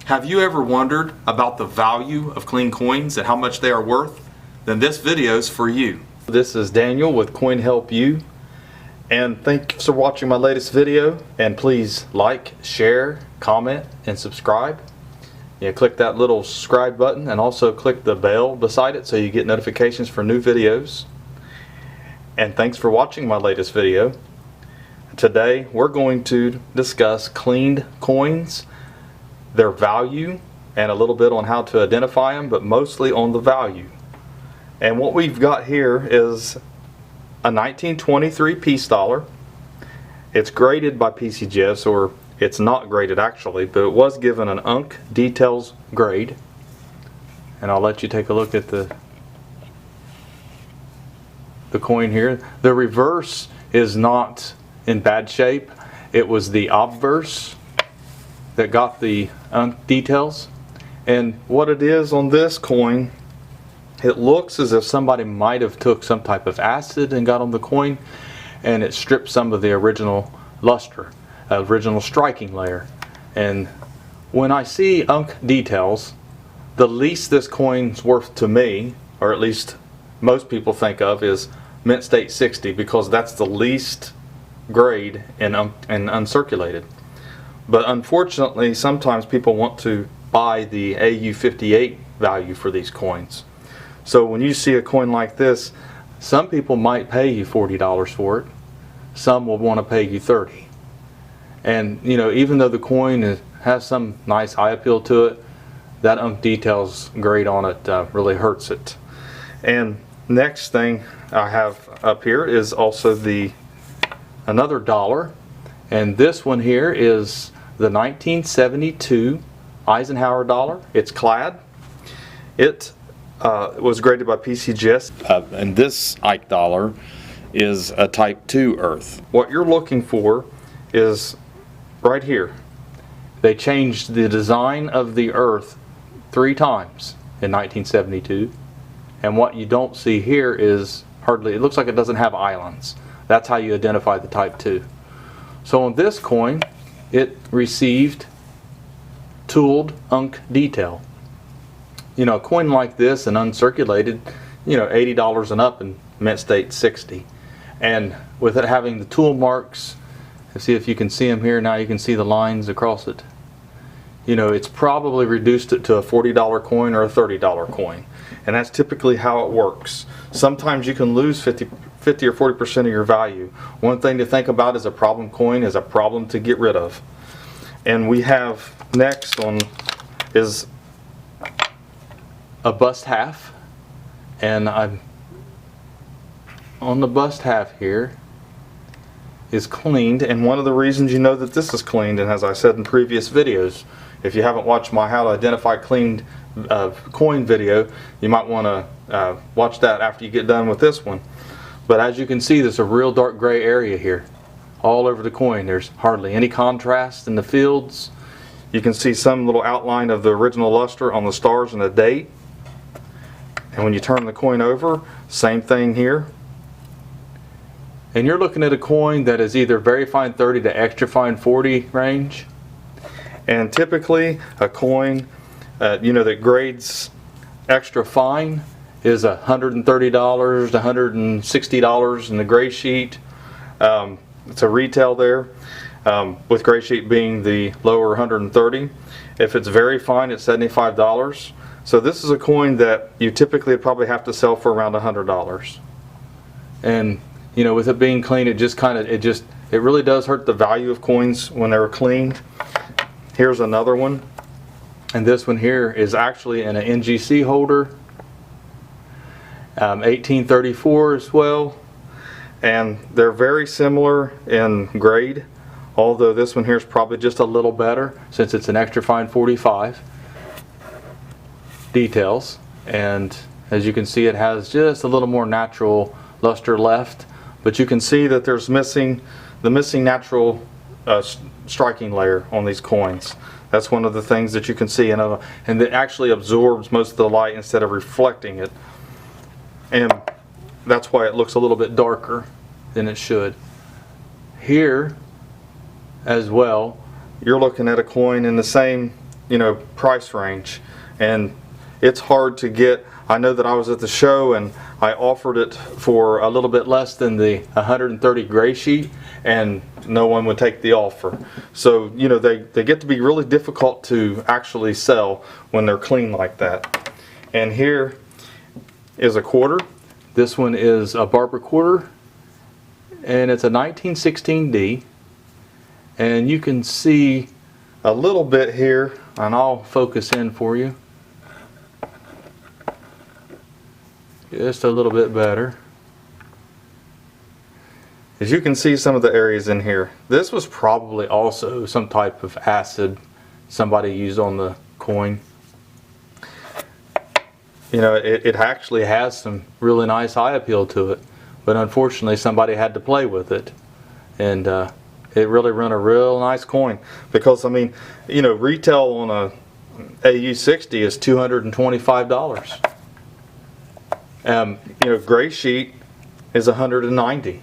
Have you ever wondered about the value of clean coins and how much they are worth? Then this video is for you. This is Daniel with Coin Help You, and thanks for watching my latest video. And please like, share, comment, and subscribe. Click that little subscribe button and also click the bell beside it so you get notifications for new videos. And thanks for watching my latest video. Today we're going to discuss cleaned coins, their value, and a little bit on how to identify them, but mostly on the value. And what we've got here is a 1923 piece dollar. It's graded by PCGS, or it's not graded actually, but it was given an Unk Details grade. And I'll let you take a look at the coin here. The reverse is not in bad shape. It was the obverse that got the Unk Details. And what it is on this coin, it looks as if somebody might have took some type of acid and got on the coin, and it stripped some of the original luster, original striking layer. And when I see Unk Details, the least this coin's worth to me, or at least most people think of, is mint state 60, because that's the least grade and uncirculated. But unfortunately, sometimes people want to buy the AU58 value for these coins. So when you see a coin like this, some people might pay you $40 for it. Some will want to pay you $30. And even though the coin has some nice eye appeal to it, that Unk Details grade on it really hurts it. And next thing I have up here is also another dollar. And this one here is the 1972 Eisenhower Dollar. It's clad. It was graded by PCGS. And this Ike dollar is a Type 2 earth. What you're looking for is right here. They changed the design of the earth 3 times in 1972. And what you don't see here is hardly, it looks like it doesn't have islands. That's how you identify the Type 2. So on this coin, it received tooled Unk Detail. A coin like this and uncirculated, $80 and up in mint state 60. And with it having the tool marks, let's see if you can see them here. Now you can see the lines across it. It's probably reduced it to a $40 coin or a $30 coin. And that's typically how it works. Sometimes you can lose 50 or 40% of your value. One thing to think about is a problem coin is a problem to get rid of. And we have next is a bust half. And I'm on the bust half here is cleaned. And one of the reasons you know that this is cleaned, and as I said in previous videos, if you haven't watched my how to identify cleaned coin video, you might want to watch that after you get done with this one. But as you can see, there's a real dark gray area here all over the coin. There's hardly any contrast in the fields. You can see some little outline of the original luster on the stars and the date. And when you turn the coin over, same thing here. And you're looking at a coin that is either very fine 30 to extra fine 40 range. And typically a coin that grades extra fine is $130 to $160 in the gray sheet. It's a retail there, with gray sheet being the lower 130. If it's very fine, it's $75. So this is a coin that you typically probably have to sell for around $100. And with it being clean, it really does hurt the value of coins when they're cleaned. Here's another one, and this one here is actually in an NGC holder, 1834 as well, and they're very similar in grade, although this one here is probably just a little better since it's an extra fine 45 details. And as you can see, it has just a little more natural luster left, but you can see that there's the missing natural striking layer on these coins. That's one of the things that you can see, and it actually absorbs most of the light instead of reflecting it, and that's why it looks a little bit darker than it should. Here as well, you're looking at a coin in the same price range, and it's hard to get. I know that I was at the show and I offered it for a little bit less than the 130 gray sheet, and no one would take the offer. So they get to be really difficult to actually sell when they're clean like that. And here is a quarter. This one is a Barber Quarter, and it's a 1916D, and you can see a little bit here, and I'll focus in for you just a little bit better. As you can see some of the areas in here, this was probably also some type of acid somebody used on the coin. It actually has some really nice eye appeal to it, but unfortunately somebody had to play with it, and it really run a real nice coin. Because retail on a AU60 is $225. Gray sheet is $190.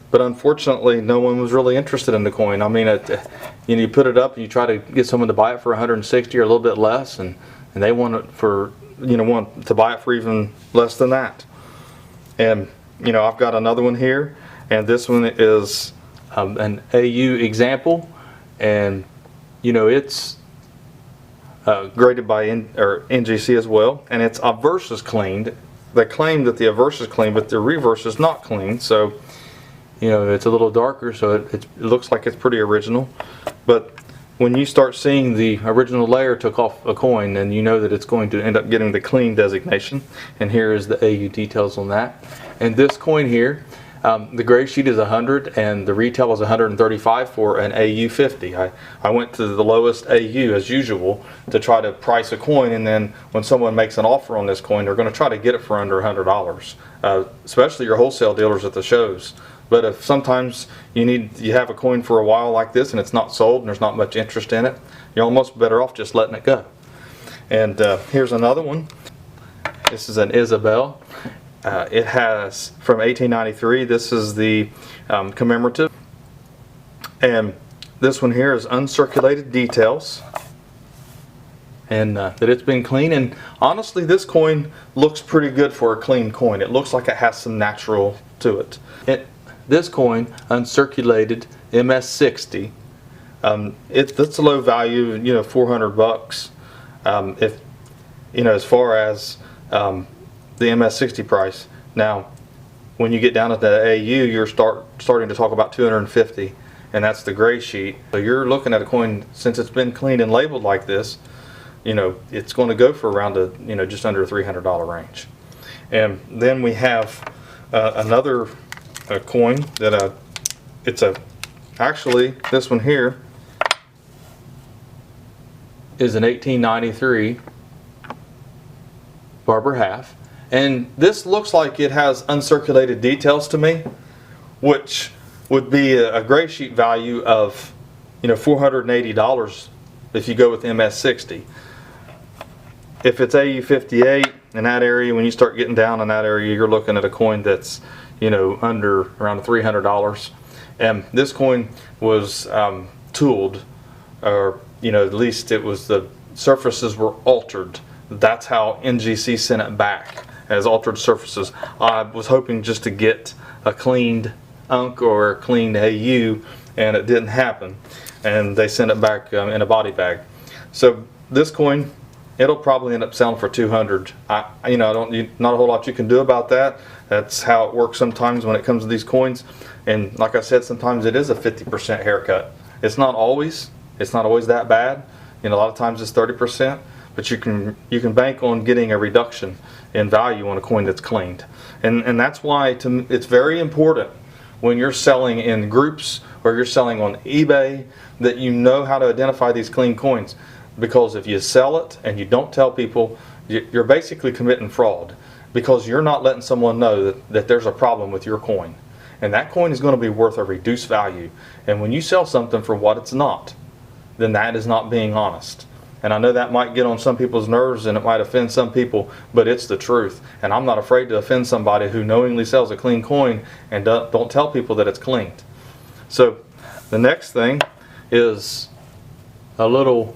But unfortunately, no one was really interested in the coin. You put it up and you try to get someone to buy it for $160 or a little bit less, and they want it for want to buy it for even less than that. And I've got another one here, and this one is an AU example, and it's graded by NGC as well, and its obverse is cleaned. They claim that the obverse is clean, but the reverse is not clean. So it's a little darker, so it looks like it's pretty original. But when you start seeing the original layer took off a coin, then you know that it's going to end up getting the clean designation. And here is the AU details on that. And this coin here, the gray sheet is 100 and the retail is 135 for an AU50. I went to the lowest AU as usual to try to price a coin, and then when someone makes an offer on this coin, they're going to try to get it for under $100, especially your wholesale dealers at the shows. But if sometimes you have a coin for a while like this and it's not sold and there's not much interest in it, you're almost better off just letting it go. And here's another one. This is an Isabelle. It has from 1893. This is the Commemorative, and this one here is uncirculated details, and that it's been clean. And honestly, this coin looks pretty good for a clean coin. It looks like it has some natural to it. This coin, uncirculated MS60, it's a low value, $400. If as far as the MS60 price. Now, when you get down at the AU, you're starting to talk about $250, and that's the gray sheet. So you're looking at a coin, since it's been cleaned and labeled like this, it's going to go for around just under a $300 range. And then we have another coin that actually this one here is an 1893 Barber Half. And this looks like it has uncirculated details to me, which would be a gray sheet value of $480 if you go with MS60. If it's AU58 in that area, when you start getting down in that area, you're looking at a coin that's under around $300. And this coin was tooled, or at least it was, the surfaces were altered. That's how NGC sent it back, as altered surfaces. I was hoping just to get a cleaned unk or a cleaned AU, and it didn't happen, and they sent it back in a body bag. So this coin, it'll probably end up selling for $200. Not a whole lot you can do about that. That's how it works sometimes when it comes to these coins. And like I said, sometimes it is a 50% haircut. It's not always that bad. A lot of times it's 30%. But you can bank on getting a reduction in value on a coin that's cleaned. And that's why it's very important when you're selling in groups or you're selling on eBay that you know how to identify these clean coins. Because if you sell it and you don't tell people, you're basically committing fraud, because you're not letting someone know that there's a problem with your coin. And that coin is going to be worth a reduced value. And when you sell something for what it's not, then that is not being honest. And I know that might get on some people's nerves and it might offend some people, but it's the truth. And I'm not afraid to offend somebody who knowingly sells a clean coin and don't tell people that it's cleaned. So the next thing is a little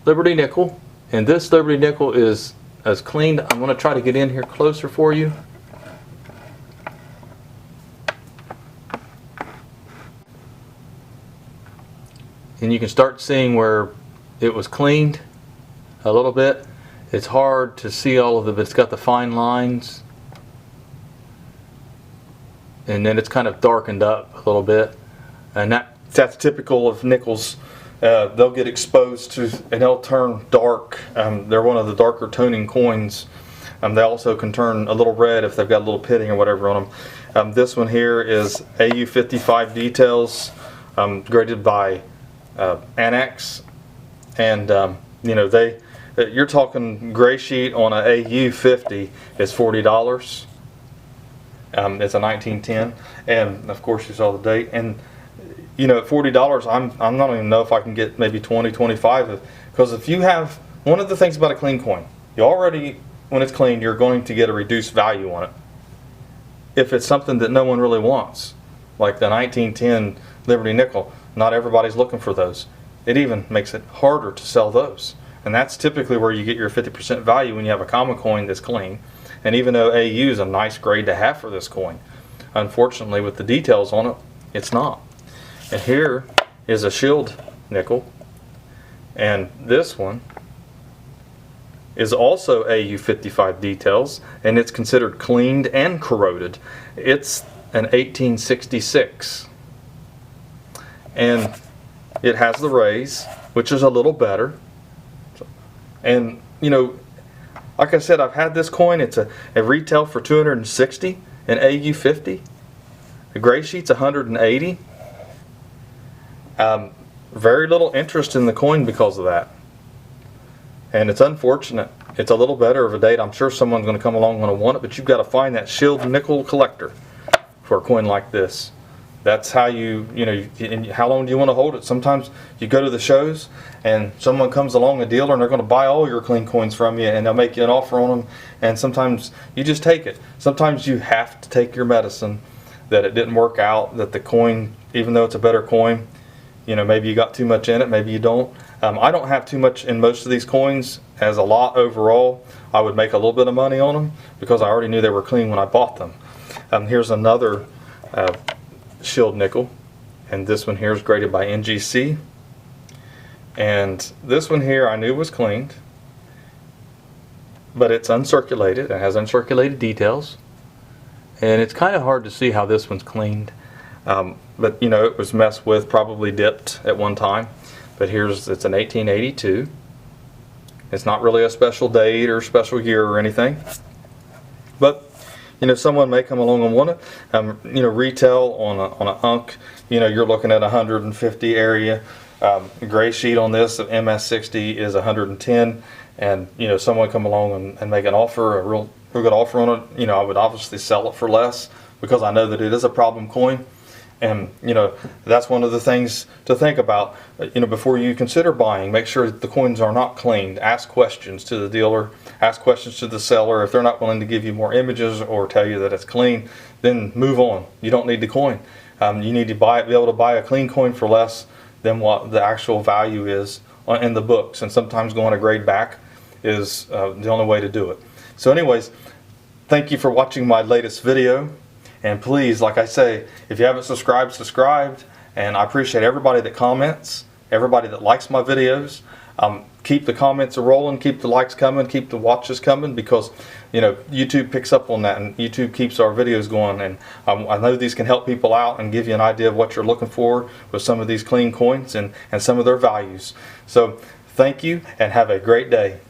Liberty nickel, and this Liberty nickel is as cleaned. I'm going to try to get in here closer for you. And you can start seeing where it was cleaned a little bit. It's hard to see all of it, but it's got the fine lines. And then it's kind of darkened up a little bit. And that's typical of nickels. They'll get exposed to, and they'll turn dark. They're one of the darker toning coins. They also can turn a little red if they've got a little pitting or whatever on them. This one here is AU 55 details, graded by Annex, and you know, you're talking gray sheet on a AU 50 is $40. It's a 1910, and of course you saw the date. And you know, at $40, I'm not even know if I can get maybe 20, 25. Because if you have, one of the things about a clean coin, you already, when it's clean, you're going to get a reduced value on it. If it's something that no one really wants, like the 1910 Liberty nickel, not everybody's looking for those. It even makes it harder to sell those. And that's typically where you get your 50% value when you have a common coin that's clean. And even though AU is a nice grade to have for this coin, unfortunately with the details on it, it's not. And here is a shield nickel, and this one is also AU 55 details, and it's considered cleaned and corroded. It's an 1866, and it has the raise, which is a little better. And you know, like I said, I've had this coin. It's a retail for $260 in AU 50. The gray sheet's $180. Very little interest in the coin because of that, and it's unfortunate. It's a little better of a date. I'm sure someone's going to come along and want it, but you've got to find that shield nickel collector for a coin like this. That's how you know, and how long do you want to hold it? Sometimes you go to the shows and someone comes along, a dealer, and they're going to buy all your clean coins from you, and they'll make you an offer on them, and sometimes you just take it. Sometimes you have to take your medicine that it didn't work out, that the coin, even though it's a better coin, you know, maybe you got too much in it, maybe you don't. I don't have too much in most of these coins as a lot overall. I would make a little bit of money on them because I already knew they were clean when I bought them. Here's another shield nickel, and this one here is graded by NGC. And this one here I knew was cleaned, but it's uncirculated. It has uncirculated details, and it's kind of hard to see how this one's cleaned. But you know, it was messed with, probably dipped at one time. But it's an 1882. It's not really a special date or special year or anything. But you know, someone may come along and want it. You know, retail on a unk, you know, you're looking at 150 area. Gray sheet on this of MS60 is 110. And you know, someone come along and make an offer, a real good offer on it. You know, I would obviously sell it for less because I know that it is a problem coin. And you know, that's one of the things to think about. You know, before you consider buying, make sure that the coins are not cleaned. Ask questions to the dealer, ask questions to the seller. If they're not willing to give you more images or tell you that it's clean, then move on. You don't need the coin. You need to be able to buy a clean coin for less than what the actual value is in the books. And sometimes going a grade back is the only way to do it. So anyways, thank you for watching my latest video. And please, like I say, if you haven't subscribed, and I appreciate everybody that comments, everybody that likes my videos. Keep the comments rolling, keep the likes coming, keep the watches coming, because you know, YouTube picks up on that and YouTube keeps our videos going. And I know these can help people out and give you an idea of what you're looking for with some of these clean coins and some of their values. So thank you and have a great day.